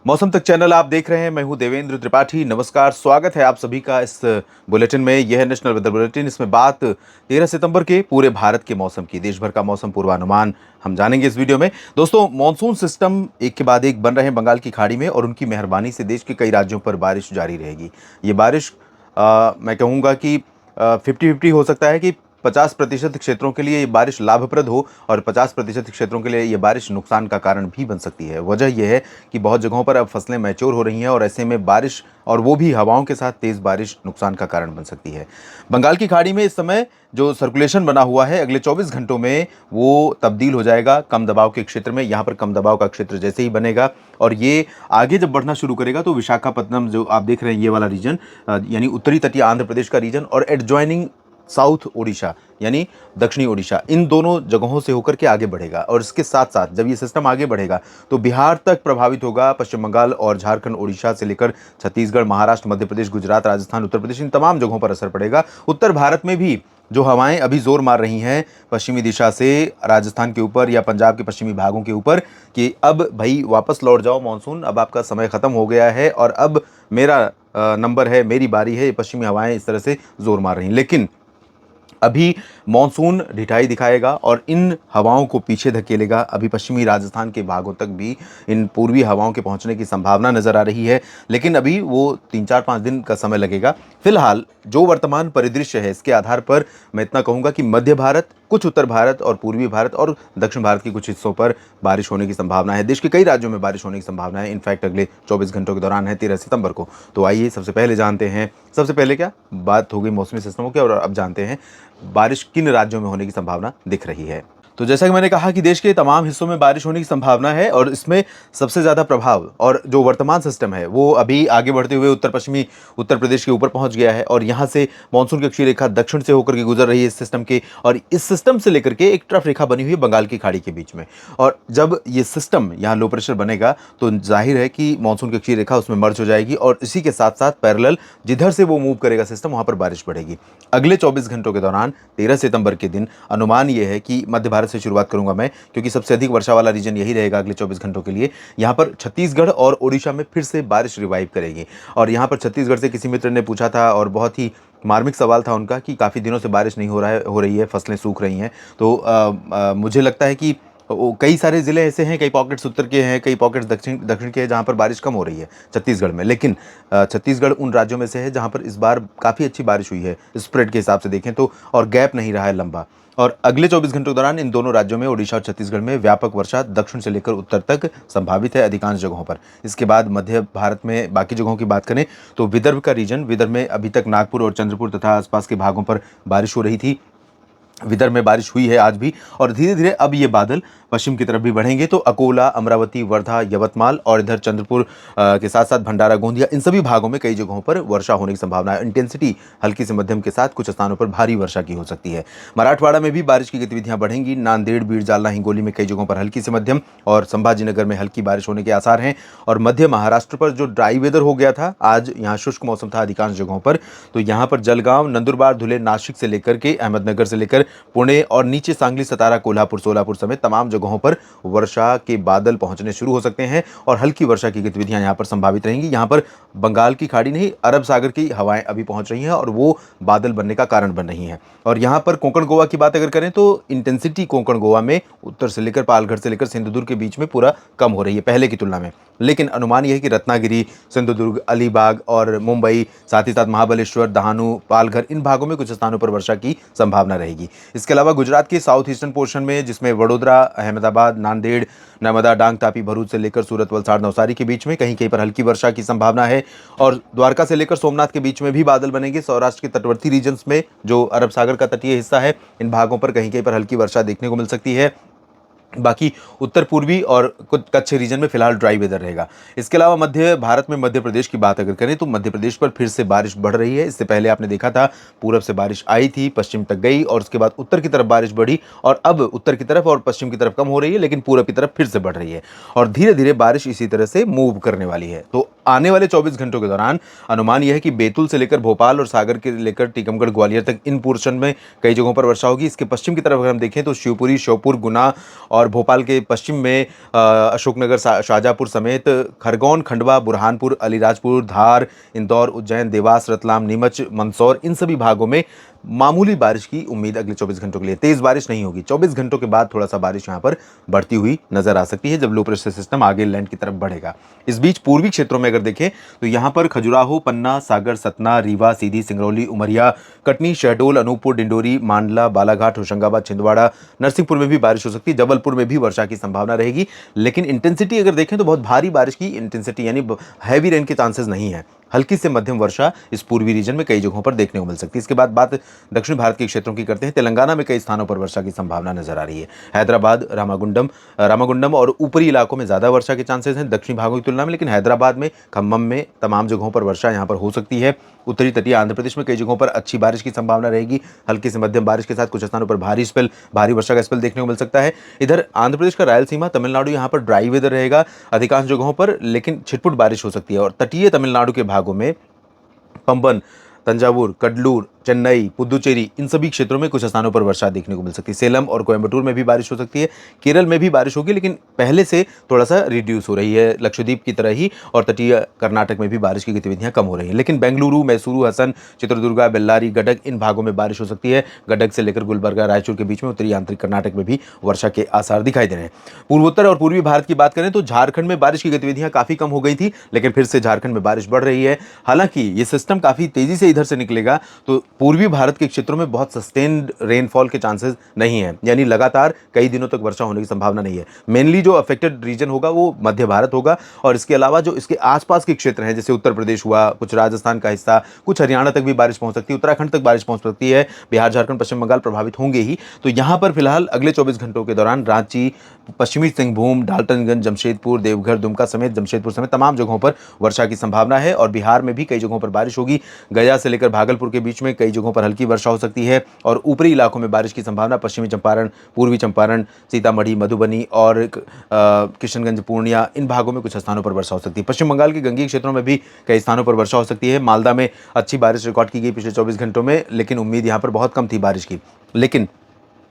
मौसम तक चैनल आप देख रहे हैं। मैं हूं देवेंद्र त्रिपाठी। नमस्कार, स्वागत है आप सभी का इस बुलेटिन में। यह है नेशनल वेदर बुलेटिन। इसमें बात 13 सितंबर के पूरे भारत के मौसम की, देश भर का मौसम पूर्वानुमान हम जानेंगे इस वीडियो में। दोस्तों, मॉनसून सिस्टम एक के बाद एक बन रहे हैं बंगाल की खाड़ी में और उनकी मेहरबानी से देश के कई राज्यों पर बारिश जारी रहेगी। ये बारिश मैं कहूँगा कि 50-50 हो सकता है कि 50% क्षेत्रों के लिए ये बारिश लाभप्रद हो और 50% क्षेत्रों के लिए ये बारिश नुकसान का कारण भी बन सकती है। वजह यह है कि बहुत जगहों पर अब फसलें मैच्योर हो रही हैं और ऐसे में बारिश, और वो भी हवाओं के साथ तेज़ बारिश, नुकसान का कारण बन सकती है। बंगाल की खाड़ी में इस समय जो सर्कुलेशन बना हुआ है, अगले 24 घंटों में वो तब्दील हो जाएगा कम दबाव के क्षेत्र में। यहाँ पर कम दबाव का क्षेत्र जैसे ही बनेगा और ये आगे जब बढ़ना शुरू करेगा तो विशाखापट्टनम, जो आप देख रहे हैं ये वाला रीजन, यानी उत्तरी तटीय आंध्र प्रदेश का रीजन, और एडजॉइनिंग साउथ ओडिशा यानी दक्षिणी ओडिशा, इन दोनों जगहों से होकर के आगे बढ़ेगा। और इसके साथ साथ जब ये सिस्टम आगे बढ़ेगा तो बिहार तक प्रभावित होगा। पश्चिम बंगाल और झारखंड, ओडिशा से लेकर छत्तीसगढ़, महाराष्ट्र, मध्य प्रदेश, गुजरात, राजस्थान, उत्तर प्रदेश, इन तमाम जगहों पर असर पड़ेगा। उत्तर भारत में भी जो हवाएं अभी जोर मार रही हैं पश्चिमी दिशा से राजस्थान के ऊपर या पंजाब के पश्चिमी भागों के ऊपर, कि अब भाई वापस लौट जाओ मॉनसून, अब आपका समय खत्म हो गया है और अब मेरा नंबर है, मेरी बारी है। ये पश्चिमी हवाएं इस तरह से जोर मार रही हैं, लेकिन अभी मॉनसून ढिठाई दिखाएगा और इन हवाओं को पीछे धकेलेगा। अभी पश्चिमी राजस्थान के भागों तक भी इन पूर्वी हवाओं के पहुंचने की संभावना नजर आ रही है, लेकिन अभी वो 3-4-5 दिन का समय लगेगा। फिलहाल जो वर्तमान परिदृश्य है, इसके आधार पर मैं इतना कहूंगा कि मध्य भारत, कुछ उत्तर भारत और पूर्वी भारत और दक्षिण भारत के कुछ हिस्सों पर बारिश होने की संभावना है। देश के कई राज्यों में बारिश होने की संभावना है। इनफैक्ट अगले 24 घंटों के दौरान है 13 सितंबर को। तो आइए सबसे पहले जानते हैं, सबसे पहले क्या बात हो गई मौसमी सिस्टमों की, और अब जानते हैं बारिश किन राज्यों में होने की संभावना दिख रही है। तो जैसा कि मैंने कहा कि देश के तमाम हिस्सों में बारिश होने की संभावना है और इसमें सबसे ज़्यादा प्रभाव, और जो वर्तमान सिस्टम है वो अभी आगे बढ़ते हुए उत्तर पश्चिमी उत्तर प्रदेश के ऊपर पहुंच गया है और यहाँ से मानसून की अक्षीय रेखा दक्षिण से होकर के गुजर रही है इस सिस्टम के, और इस सिस्टम से लेकर के एक ट्रफ रेखा बनी हुई है बंगाल की खाड़ी के बीच में। और जब ये सिस्टम यहाँ लो प्रेशर बनेगा तो जाहिर है कि मानसून की अक्षीय रेखा उसमें मर्ज हो जाएगी और इसी के साथ साथ पैरेलल जिधर से वो मूव करेगा सिस्टम, वहाँ पर बारिश बढ़ेगी। अगले 24 घंटों के दौरान 13 सितंबर के दिन अनुमान ये है कि मध्य भारत से शुरुआत करूंगा मैं, क्योंकि सबसे अधिक वर्षा वाला रीजन यही रहेगा अगले 24 घंटों के लिए। यहाँ पर छत्तीसगढ़ और ओडिशा में फिर से बारिश रिवाइव करेगी। और यहाँ पर छत्तीसगढ़ से किसी मित्र ने पूछा था और बहुत ही मार्मिक सवाल था उनका कि काफ़ी दिनों से बारिश नहीं हो रही है, फसलें सूख रही हैं। तो मुझे लगता है कि कई सारे ज़िले ऐसे हैं, कई पॉकेट्स उत्तर के हैं, कई पॉकेट्स दक्षिण दक्षिण के हैं जहाँ पर बारिश कम हो रही है छत्तीसगढ़ में। लेकिन छत्तीसगढ़ उन राज्यों में से है जहाँ पर इस बार काफ़ी अच्छी बारिश हुई है स्प्रेड के हिसाब से देखें तो, और गैप नहीं रहा है लंबा। और अगले 24 घंटों के दौरान इन दोनों राज्यों में, ओडिशा और छत्तीसगढ़ में, व्यापक वर्षा दक्षिण से लेकर उत्तर तक संभावित है अधिकांश जगहों पर। इसके बाद मध्य भारत में बाकी जगहों की बात करें तो विदर्भ का रीजन, विदर्भ में अभी तक नागपुर और चंद्रपुर तथा आसपास के भागों पर बारिश हो रही थी। विदर्भ में बारिश हुई है आज भी, और धीरे धीरे अब ये बादल पश्चिम की तरफ भी बढ़ेंगे तो अकोला, अमरावती, वर्धा, यवतमाल और इधर चंद्रपुर के साथ साथ भंडारा, गोंदिया, इन सभी भागों में कई जगहों पर वर्षा होने की संभावना है। इंटेंसिटी हल्की से मध्यम के साथ कुछ स्थानों पर भारी वर्षा की हो सकती है। मराठवाड़ा में भी बारिश की गतिविधियां बढ़ेंगी। नांदेड़, बीड़, जालना, हिंगोली में कई जगहों पर हल्की से मध्यम और संभाजीनगर में हल्की बारिश होने के आसार हैं। और मध्य महाराष्ट्र पर जो ड्राई वेदर हो गया था, आज यहाँ शुष्क मौसम था अधिकांश जगहों पर, तो यहाँ पर जलगांव, नंदुरबार, धुले, नासिक से लेकर के अहमदनगर से लेकर पुणे और नीचे सांगली, सतारा, कोल्हापुर, सोलापुर समेत तमाम जगहों पर वर्षा के बादल पहुंचने शुरू हो सकते हैं और हल्की वर्षा की गतिविधियां यहां पर संभावित रहेंगी। यहां पर बंगाल की खाड़ी नहीं, अरब सागर की हवाएं अभी पहुंच रही हैं और वो बादल बनने का कारण बन रही हैं। और यहां पर कोंकण गोवा की बात अगर करें तो इंटेंसिटी कोंकण गोवा में उत्तर से लेकर पालघर से लेकर सिंधुदुर्ग के बीच में पूरा कम हो रही है पहले की तुलना में। लेकिन अनुमान यह है कि रत्नागिरी, सिंधुदुर्ग, अलीबाग और मुंबई, साथ ही साथ महाबलेश्वर, दहानू, पालघर, इन भागों में कुछ स्थानों पर वर्षा की संभावना रहेगी। इसके अलावा गुजरात के साउथ ईस्टर्न पोर्शन में, जिसमें वडोदरा, अहमदाबाद, नांदेड़, नर्मदा, डांग, तापी, भरूच से लेकर सूरत, वलसाड़, नवसारी के बीच में कहीं कहीं पर हल्की वर्षा की संभावना है। और द्वारका से लेकर सोमनाथ के बीच में भी बादल बनेंगे। सौराष्ट्र के तटवर्ती रीजन्स में, जो अरब सागर का तटीय हिस्सा है, इन भागों पर कहीं कहीं पर हल्की वर्षा देखने को मिल सकती है। बाकी उत्तर पूर्वी और कुछ कच्छ रीजन में फिलहाल ड्राई वेदर रहेगा। इसके अलावा मध्य भारत में मध्य प्रदेश की बात अगर करें तो मध्य प्रदेश पर फिर से बारिश बढ़ रही है। इससे पहले आपने देखा था पूरब से बारिश आई थी, पश्चिम तक गई और उसके बाद उत्तर की तरफ बारिश बढ़ी, और अब उत्तर की तरफ और पश्चिम की तरफ कम हो रही है, लेकिन पूरब की तरफ फिर से बढ़ रही है और धीरे धीरे बारिश इसी तरह से मूव करने वाली है। तो आने वाले 24 घंटों के दौरान अनुमान यह है कि बैतूल से लेकर भोपाल और सागर के लेकर टीकमगढ़, ग्वालियर तक इन पोर्शन में कई जगहों पर वर्षा होगी। इसके पश्चिम की तरफ अगर हम देखें तो शिवपुरी, श्योपुर, गुना और भोपाल के पश्चिम में अशोकनगर, शाहजहाँपुर समेत खरगोन, खंडवा, बुरहानपुर, अलीराजपुर, धार, इंदौर, उज्जैन, देवास, रतलाम, नीमच, मंदसौर, इन सभी भागों में मामूली बारिश की उम्मीद अगले 24 घंटों के लिए। तेज बारिश नहीं होगी। 24 घंटों के बाद थोड़ा सा बारिश यहां पर बढ़ती हुई नजर आ सकती है जब लो प्रेशर सिस्टम आगे लैंड की तरफ बढ़ेगा। इस बीच पूर्वी क्षेत्रों में अगर देखें तो यहां पर खजुराहो, पन्ना, सागर, सतना, रीवा, सीधी, सिंगरौली, उमरिया, कटनी, शहडोल, अनूपपुर, डिंडोरी, मांडला, बालाघाट, होशंगाबाद, छिंदवाड़ा, नरसिंहपुर में भी बारिश हो सकती है। जबलपुर में भी वर्षा की संभावना रहेगी, लेकिन इंटेंसिटी अगर देखें तो बहुत भारी बारिश की इंटेंसिटी यानी हैवी रेन के चांसेस नहीं है। हल्की से मध्यम वर्षा इस पूर्वी रीजन में कई जगहों पर देखने को मिल सकती है। इसके बाद बात दक्षिण भारत के क्षेत्रों की करते हैं। तेलंगाना में कई स्थानों पर वर्षा की संभावना नजर आ रही है। हैदराबाद, रामागुंडम और ऊपरी इलाकों में ज्यादा वर्षा के चांसेस हैं दक्षिणी भागों की तुलना में, लेकिन हैदराबाद में, खम्मम में तमाम जगहों पर वर्षा यहां पर हो सकती है। उत्तरी तटीय आंध्र प्रदेश में कई जगहों पर अच्छी बारिश की संभावना रहेगी, हल्की से मध्यम बारिश के साथ कुछ स्थानों पर भारी वर्षा का स्पेल देखने को मिल सकता है। इधर आंध्र प्रदेश का रायलसीमा, तमिलनाडु, यहां पर ड्राई वेदर रहेगा अधिकांश जगहों पर, लेकिन छिटपुट बारिश हो सकती है। और तटीय तमिलनाडु के भागों में पंबन, तंजावुर, कडलूर, चेन्नई, पुदुचेरी, इन सभी क्षेत्रों में कुछ स्थानों पर वर्षा देखने को मिल सकती है। सेलम और कोयंबटूर में भी बारिश हो सकती है। केरल में भी बारिश होगी, लेकिन पहले से थोड़ा सा रिड्यूस हो रही है, लक्षद्वीप की तरह ही। और तटीय कर्नाटक में भी बारिश की गतिविधियां कम हो रही हैं, लेकिन बेंगलुरु, मैसूरू, हसन, चित्रदुर्गा, बेल्लारी, गडक, इन भागों में बारिश हो सकती है। गडक से लेकर गुलबर्गा, रायचूर के बीच में उत्तरी आंतरिक कर्नाटक में भी वर्षा के आसार दिखाई दे रहे हैं। पूर्वोत्तर और पूर्वी भारत की बात करें तो झारखंड में बारिश की गतिविधियां काफी कम हो गई थी, लेकिन फिर से झारखंड में बारिश बढ़ रही है। हालांकि ये सिस्टम काफी तेजी से इधर से निकलेगा, तो पूर्वी भारत के क्षेत्रों में बहुत सस्टेन्ड रेनफॉल के चांसेस नहीं है, यानी लगातार कई दिनों तक वर्षा होने की संभावना नहीं है। मेनली जो अफेक्टेड रीजन होगा वो मध्य भारत होगा, और इसके अलावा जो इसके आसपास के क्षेत्र हैं, जैसे उत्तर प्रदेश हुआ, कुछ राजस्थान का हिस्सा, कुछ हरियाणा तक भी बारिश पहुंच सकती है, उत्तराखंड तक बारिश पहुंच सकती है, बिहार, झारखंड, पश्चिम बंगाल प्रभावित होंगे ही। तो यहां पर फिलहाल अगले 24 घंटों के दौरान रांची, पश्चिमी सिंहभूम, डाल्टनगंज, जमशेदपुर, देवघर, दुमका समेत जमशेदपुर समेत तमाम जगहों पर वर्षा की संभावना है। और बिहार में भी कई जगहों पर बारिश होगी। गया से लेकर भागलपुर के बीच में कई जगहों पर हल्की वर्षा हो सकती है, और ऊपरी इलाकों में बारिश की संभावना पश्चिमी चंपारण, पूर्वी चंपारण, सीतामढ़ी, मधुबनी और किशनगंज, पूर्णिया, इन भागों में कुछ स्थानों पर वर्षा हो सकती है। पश्चिम बंगाल के गंगीय क्षेत्रों में भी कई स्थानों पर वर्षा हो सकती है। मालदा में अच्छी बारिश रिकॉर्ड की गई पिछले 24 घंटों में, लेकिन उम्मीद यहाँ पर बहुत कम थी बारिश की। लेकिन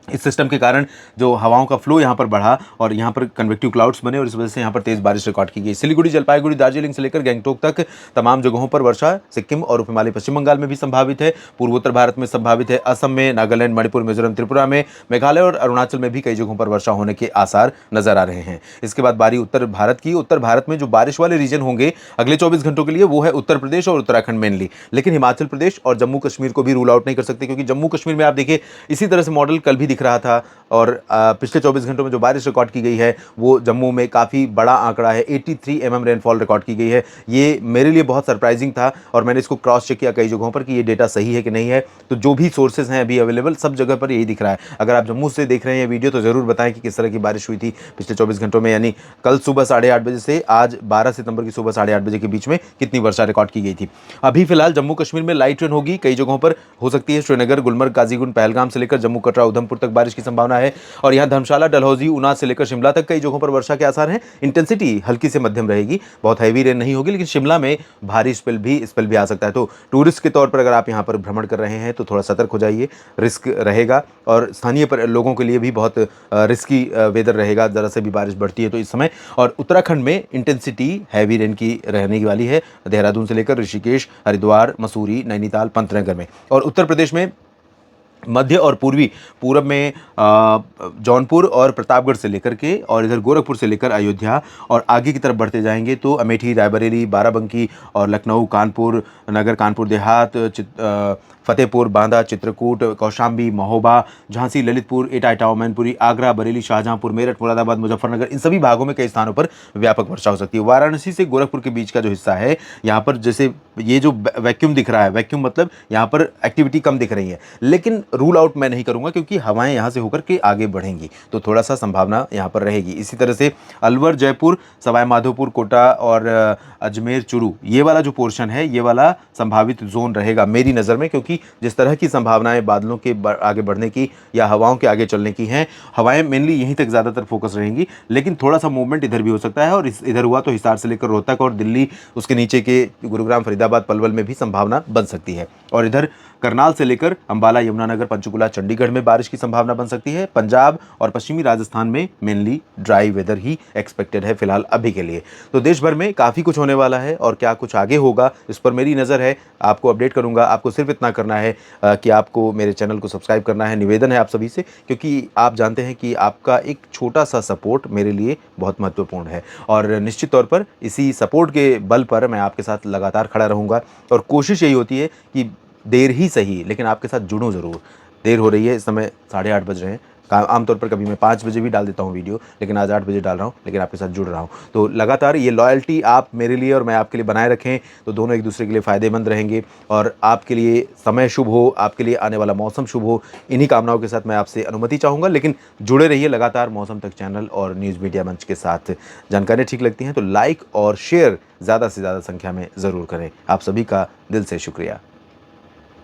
इस सिस्टम के कारण जो हवाओं का फ्लो यहाँ पर बढ़ा और यहाँ पर कन्वेक्टिव क्लाउड्स बने, और इस वजह से यहाँ पर तेज बारिश रिकॉर्ड की गई। सिलीगुड़ी, जलपाईगुड़ी, दार्जिलिंग से लेकर गैंगटोक तक तमाम जगहों पर वर्षा सिक्किम और उपहिमालय पश्चिम बंगाल में भी संभावित है। पूर्वोत्तर भारत में संभावित है। असम में, नागालैंड, मणिपुर, मिजोरम, त्रिपुरा में, मेघालय और अरुणाचल में भी कई जगहों पर वर्षा होने के आसार नजर आ रहे हैं। इसके बाद बारी उत्तर भारत की। उत्तर भारत में जो बारिश वाले रीजन होंगे अगले 24 घंटों के लिए वो है उत्तर प्रदेश और उत्तराखंड मेनली, लेकिन हिमाचल प्रदेश और जम्मू कश्मीर को भी रूल आउट नहीं कर सकते, क्योंकि जम्मू कश्मीर में आप देखिए इसी तरह से मॉडल कल भी दिख रहा था, और पिछले 24 घंटों में जो बारिश रिकॉर्ड की गई है वो जम्मू में काफ़ी बड़ा आंकड़ा है, 83 mm रेनफॉल रिकॉर्ड की गई है। ये मेरे लिए बहुत सरप्राइजिंग था, और मैंने इसको क्रॉस चेक किया कई जगहों पर कि ये डेटा सही है कि नहीं है। तो जो भी सोर्सेज हैं अभी अवेलेबल, सब जगह पर यही दिख रहा है। अगर आप जम्मू से देख रहे हैं ये वीडियो तो ज़रूर बताएं कि किस तरह की बारिश हुई थी पिछले 24 घंटों में, यानी कल सुबह 8:30 बजे से आज 12 सितंबर की सुबह 8:30 बजे के बीच में कितनी वर्षा रिकॉर्ड की गई थी। अभी फिलहाल जम्मू कश्मीर में लाइट रेन होगी, कई जगहों पर हो सकती है। श्रीनगर, गुलमर्ग, काजीगुंड, पहलगाम से लेकर जम्मू, कटरा, उधमपुर तक बारिश की संभावना है, और यहाँ धर्मशाला, डलहौजी, ऊना से लेकर शिमला तक कई जगहों पर वर्षा के आसार हैं। इंटेंसिटी हल्की से मध्यम रहेगी, बहुत हैवी रेन नहीं होगी, लेकिन शिमला में भारी स्पेल भी आ सकता है। तो टूरिस्ट के तौर पर अगर आप यहाँ पर भ्रमण कर रहे हैं तो थोड़ा सतर्क हो जाइए, रिस्क रहेगा, और स्थानीय पर लोगों के लिए भी बहुत रिस्की वेदर रहेगा ज़रा से भी बारिश बढ़ती है तो इस समय। और उत्तराखंड में इंटेंसिटी हैवी रेन की रहने वाली है, देहरादून से लेकर ऋषिकेश, हरिद्वार, मसूरी, नैनीताल, पंतनगर में। और उत्तर प्रदेश में मध्य और पूरब में जौनपुर और प्रतापगढ़ से लेकर के, और इधर गोरखपुर से लेकर अयोध्या, और आगे की तरफ बढ़ते जाएंगे तो अमेठी, रायबरेली, बाराबंकी और लखनऊ, कानपुर नगर, कानपुर देहात, फतेहपुर, बांदा, चित्रकूट, कौशाम्बी, महोबा, झांसी, ललितपुर, एटा, मैनपुरी, आगरा, बरेली, शाहजहांपुर, मेरठ, मुरादाबाद, मुजफ्फरनगर, इन सभी भागों में कई स्थानों पर व्यापक वर्षा हो सकती है। वाराणसी से गोरखपुर के बीच का जो हिस्सा है, यहाँ पर जैसे ये जो वैक्यूम दिख रहा है, वैक्यूम मतलब यहाँ पर एक्टिविटी कम दिख रही है, लेकिन रूल आउट मैं नहीं करूंगा क्योंकि हवाएं यहाँ से होकर के आगे बढ़ेंगी, तो थोड़ा सा संभावना यहाँ पर रहेगी। इसी तरह से अलवर, जयपुर, सवाई माधोपुर, कोटा और अजमेर, चुरू, ये वाला जो पोर्शन है, ये वाला संभावित जोन रहेगा मेरी नज़र में, क्योंकि जिस तरह की संभावनाएं बादलों के आगे बढ़ने की या हवाओं के आगे चलने की हैं, हवाएं मेनली यहीं तक ज़्यादातर फोकस रहेंगी, लेकिन थोड़ा सा मूवमेंट इधर भी हो सकता है, और इधर हुआ तो हिसार से लेकर रोहतक और दिल्ली, उसके नीचे के गुरुग्राम, फरीदाबाद, पलवल में भी संभावना बन सकती है। और इधर करनाल से लेकर अंबाला, यमुनानगर, पंचकुला, चंडीगढ़ में बारिश की संभावना बन सकती है। पंजाब और पश्चिमी राजस्थान में मेनली ड्राई वेदर ही एक्सपेक्टेड है फिलहाल अभी के लिए। तो देश भर में काफ़ी कुछ होने वाला है और क्या कुछ आगे होगा इस पर मेरी नज़र है, आपको अपडेट करूंगा। आपको सिर्फ इतना करना है कि आपको मेरे चैनल को सब्सक्राइब करना है। निवेदन है आप सभी से, क्योंकि आप जानते हैं कि आपका एक छोटा सा सपोर्ट मेरे लिए बहुत महत्वपूर्ण है और निश्चित तौर पर इसी सपोर्ट के बल पर मैं आपके साथ लगातार खड़ा रहूँगा। और कोशिश यही होती है कि देर ही सही लेकिन आपके साथ जुड़ूं ज़रूर। देर हो रही है, इस समय 8:30 बज रहे हैं। आमतौर पर कभी मैं 5 बजे भी डाल देता हूँ वीडियो, लेकिन आज 8 बजे डाल रहा हूँ, लेकिन आपके साथ जुड़ रहा हूँ। तो लगातार ये लॉयल्टी आप मेरे लिए और मैं आपके लिए बनाए रखें तो दोनों एक दूसरे के लिए फ़ायदेमंद रहेंगे और आपके लिए समय शुभ हो, आपके लिए आने वाला मौसम शुभ हो। इन्हीं कामनाओं के साथ मैं आपसे अनुमति चाहूँगा, लेकिन जुड़े रहिए लगातार मौसम तक चैनल और न्यूज़ मीडिया मंच के साथ। जानकारियाँ ठीक लगती हैं तो लाइक और शेयर ज़्यादा से ज़्यादा संख्या में ज़रूर करें। आप सभी का दिल से शुक्रिया।